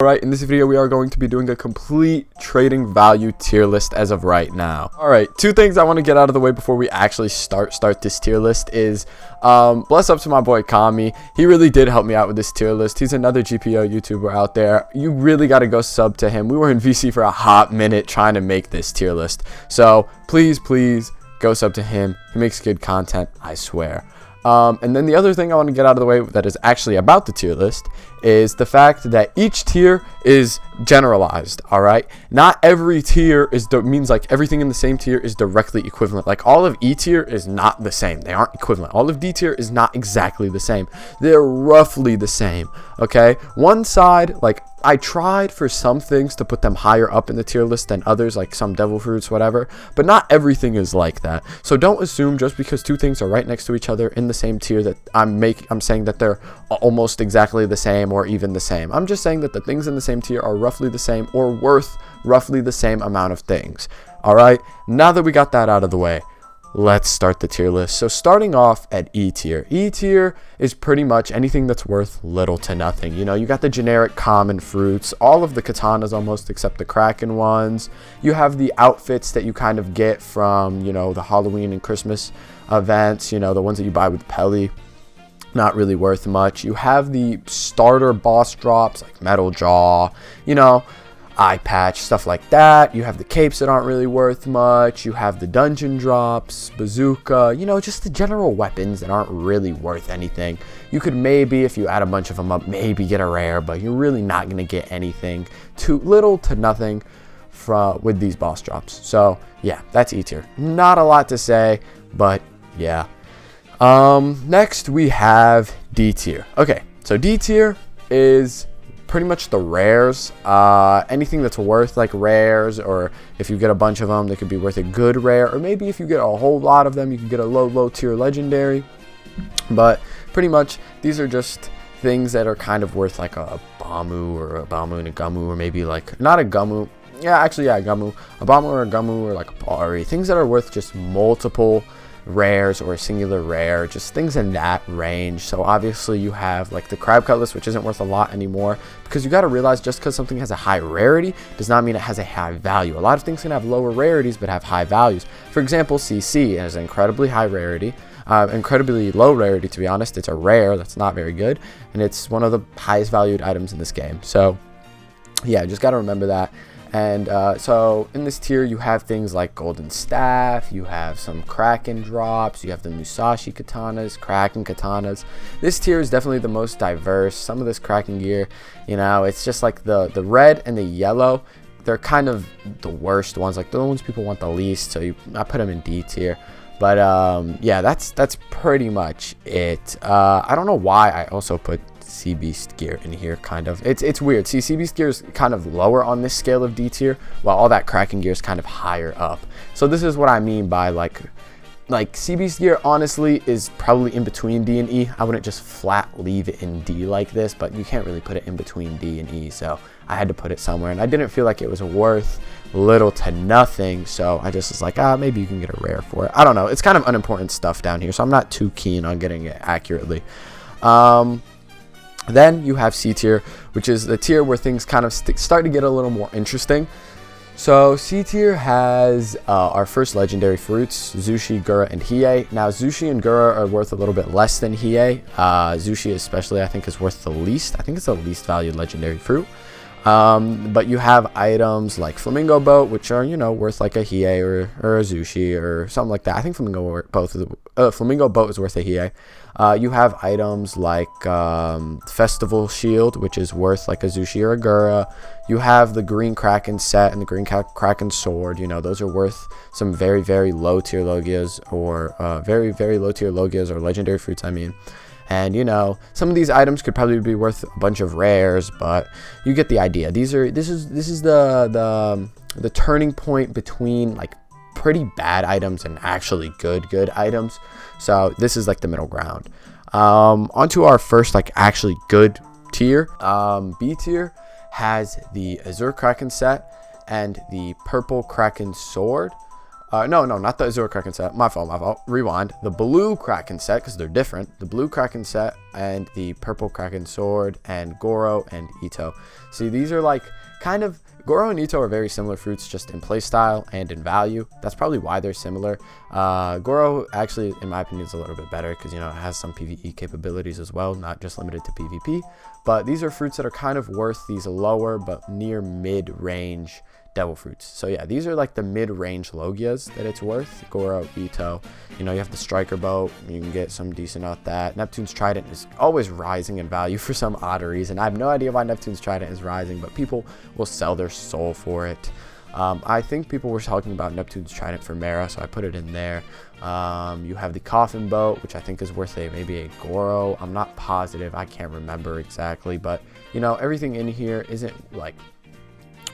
Alright, in this video we are going to be doing a complete trading value tier list as of right now. Alright, two things I want to get out of the way before we actually start this tier list is bless up to my boy Kami. He really did help me out with this tier list. He's another GPO YouTuber out there. You really got to go sub to him. We were in VC for a hot minute trying to make this tier list. So please go sub to him. He makes good content, I swear. And then the other thing I want to get out of the way that is actually about the tier list is the fact that each tier is generalized. All right, not every tier means like everything in the same tier is directly equivalent. Like all of E tier is not the same. They aren't equivalent. All of D tier is not exactly the same. They're roughly the same. Okay, one side, like I tried for some things to put them higher up in the tier list than others, like some devil fruits, whatever, but not everything is like that. So don't assume just because two things are right next to each other in the same tier that I'm saying that they're almost exactly the same or even the same. I'm just saying that the things in the same tier are roughly the same or worth roughly the same amount of things. All right, now that we got that out of the way, let's start the tier list. So starting off at E tier. E tier is pretty much anything that's worth little to nothing. You know, you got the generic common fruits, all of the katanas almost except the Kraken ones. You have the outfits that you kind of get from, you know, the Halloween and Christmas events, you know, the ones that you buy with Pelly. Not really worth much. You have the starter boss drops like Metal Jaw, you know, eye patch, stuff like that. You have the capes that aren't really worth much. You have the dungeon drops, bazooka, you know, just the general weapons that aren't really worth anything. You could maybe, if you add a bunch of them up, maybe get a rare, but you're really not going to get anything. Too little to nothing with these boss drops. So yeah, that's E tier. Not a lot to say, but yeah. Next we have D tier. Okay, so D tier is pretty much the rares. Anything that's worth like rares, or if you get a bunch of them, they could be worth a good rare, or maybe if you get a whole lot of them, you can get a low tier legendary. But pretty much these are just things that are kind of worth like a Bamu or a Bamu and a Gumu, or maybe like not a Gumu. Yeah, actually, yeah, Gumu, a Bamu or a Gumu, or like a Tori. Things that are worth just multiple rares or a singular rare, just things in that range. So obviously you have like the crab cutlass, which isn't worth a lot anymore, because you got to realize just because something has a high rarity does not mean it has a high value. A lot of things can have lower rarities but have high values. For example, CC has an incredibly high rarity, incredibly low rarity, to be honest. It's a rare that's not very good, and it's one of the highest valued items in this game. So yeah, just got to remember that. And so in this tier you have things like golden staff, you have some Kraken drops, you have the Musashi katanas, Kraken katanas. This tier is definitely the most diverse. Some of this Kraken gear, you know, it's just like the red and the yellow, they're kind of the worst ones, like the ones people want the least, so I put them in D tier. But yeah, that's pretty much it. I don't know why I also put Sea Beast gear in here. Kind of, it's weird. See, Sea Beast gear is kind of lower on this scale of D tier, while all that Kraken gear is kind of higher up. So this is what I mean by like Sea Beast gear honestly is probably in between D and E. I wouldn't just flat leave it in D like this, but you can't really put it in between D and E, so I had to put it somewhere, and I didn't feel like it was worth little to nothing, so I just was like, maybe you can get a rare for it. I don't know, it's kind of unimportant stuff down here, so I'm not too keen on getting it accurately. Then you have C tier, which is the tier where things kind of start to get a little more interesting. So C tier has our first legendary fruits, Zushi, Gura, and Hiei. Now Zushi and Gura are worth a little bit less than Hiei. Zushi especially, I think, is worth the least. I think it's the least valued legendary fruit. But you have items like Flamingo Boat, which are, you know, worth like a Hiei or a Zushi or something like that. I think Flamingo Boat is worth a Hiei. You have items like Festival Shield, which is worth like a Zushi or a Gura. You have the Green Kraken set and the Green Kraken Sword. You know, those are worth some very low tier Logias, or very low tier Logias, or legendary fruits, I mean. And you know, some of these items could probably be worth a bunch of rares, but you get the idea. This is the turning point between like pretty bad items and actually good items. So this is like the middle ground. Onto our first like actually good tier. B tier has the Azure Kraken set and the purple Kraken sword. No, not the Azure Kraken set. My fault. Rewind. The blue Kraken set, because they're different. The blue Kraken set and the purple Kraken sword and Goro and Ito. See, these are like kind of... Goro and Ito are very similar fruits, just in playstyle and in value. That's probably why they're similar. Goro actually, in my opinion, is a little bit better because, you know, it has some PvE capabilities as well, not just limited to PvP. But these are fruits that are kind of worth these lower but near mid-range devil fruits. So yeah, these are like the mid-range Logias that it's worth. Goro, Ito, you know, you have the striker bow, you can get some decent out that. Neptune's trident is always rising in value for some odd reason. I have no idea why Neptune's trident is rising, but people will sell their soul for it. I think people were talking about Neptune's trident for Mera, so I put it in there. You have the coffin boat, which I think is worth maybe a Goro. I'm not positive, I can't remember exactly, but you know, everything in here isn't like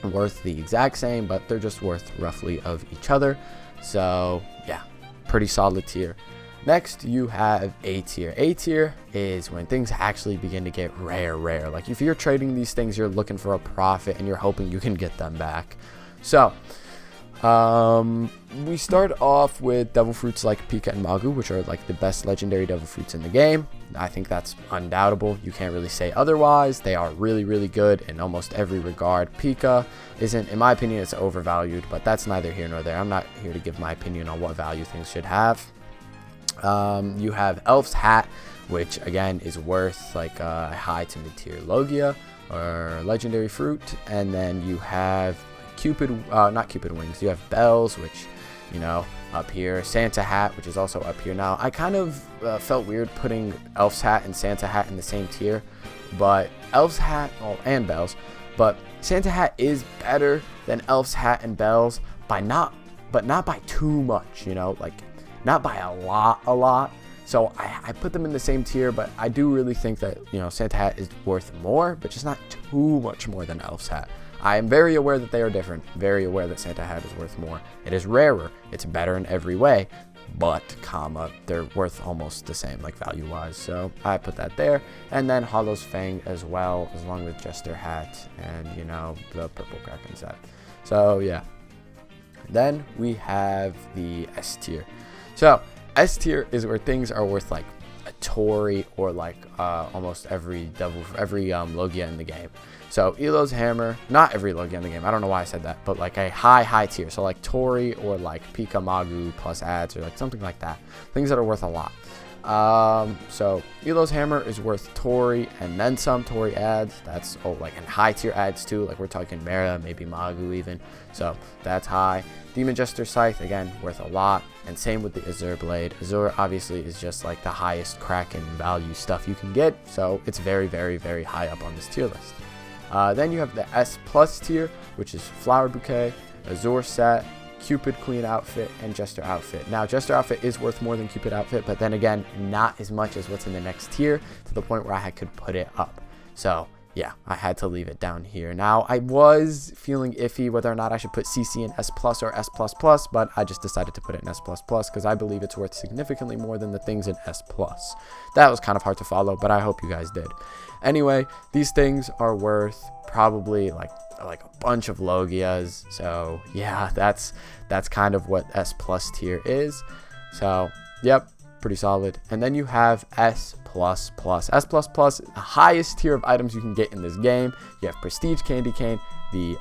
worth the exact same, but they're just worth roughly of each other. So yeah, pretty solid tier. Next, you have A tier. A tier is when things actually begin to get rare. Like if you're trading these things, you're looking for a profit and you're hoping you can get them back. So we start off with devil fruits like Pika and Magu, which are like the best legendary devil fruits in the game. I think that's undoubtable. You can't really say otherwise. They are really good in almost every regard. Pika isn't, in my opinion, it's overvalued, but that's neither here nor there. I'm not here to give my opinion on what value things should have. You have Elf's Hat, which again is worth like a high to mid tier Logia or legendary fruit. And then you have not Cupid wings. You have bells, which, you know, up here. Santa hat, which is also up here. Now, I kind of felt weird putting Elf's hat and Santa hat in the same tier, but Elf's hat, and bells, but Santa hat is better than Elf's hat and bells by not by too much, you know, like not by a lot. So I put them in the same tier, but I do really think that, you know, Santa hat is worth more, but just not too much more than Elf's hat. I am very aware that they are different, very aware that Santa hat is worth more. It is rarer, it's better in every way, but, they're worth almost the same, like value-wise. So I put that there. And then Hollow's Fang as well, along with Jester hat and, you know, the purple Kraken set. So yeah. Then we have the S tier. So S tier is where things are worth like a tori or like almost every Logia in the game. So Elo's hammer, not every Logia in the game, I don't know why I said that, but like a high tier. So like tori or like Pika Magu plus ads or like something like that. Things that are worth a lot. So Elo's hammer is worth tori and then some tori ads. That's like in high tier ads too. Like we're talking Mera, maybe Magu even. So that's high. Demon Jester Scythe, again, worth a lot. And same with the Azure Blade. Azure obviously is just like the highest Kraken value stuff you can get. So it's very high up on this tier list. Then you have the S plus tier, which is Flower Bouquet, Azure set, Cupid Queen outfit, and Jester outfit. Now, Jester outfit is worth more than Cupid outfit, but then again, not as much as what's in the next tier, to the point where I could put it up. So yeah, I had to leave it down here. Now, I was feeling iffy whether or not I should put CC in S plus or S plus plus, but I just decided to put it in S plus plus because I believe it's worth significantly more than the things in S plus. That was kind of hard to follow, but I hope you guys did. Anyway, these things are worth probably like a bunch of Logias. So yeah, that's kind of what S plus tier is. So yep, pretty solid. And then you have S plus plus. S plus plus, the highest tier of items you can get in this game. You have Prestige Candy Cane, the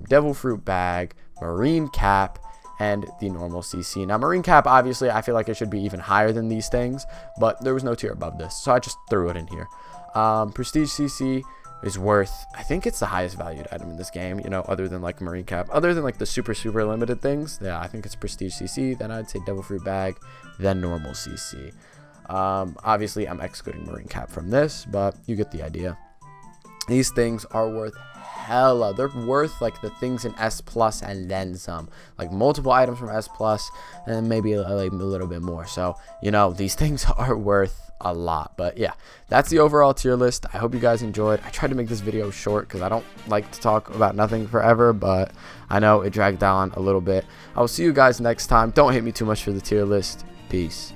Devil Fruit Bag, Marine Cap, and the normal CC. Now, Marine Cap, obviously, I feel like it should be even higher than these things, but there was no tier above this, so I just threw it in here. Prestige CC is worth, I think it's the highest valued item in this game, you know, other than like Marine Cap, other than like the super limited things. Yeah, I think it's Prestige CC, then I'd say Devil Fruit Bag, then normal CC. Obviously, I'm excluding Marine Cap from this, but you get the idea. These things are worth hella. They're worth like the things in S plus and then some, like multiple items from S plus and maybe like a little bit more. So, you know, these things are worth a lot. But yeah, that's the overall tier list. I hope you guys enjoyed. I tried to make this video short because I don't like to talk about nothing forever, but I know it dragged down a little bit. I will see you guys next time. Don't hate me too much for the tier list. Peace.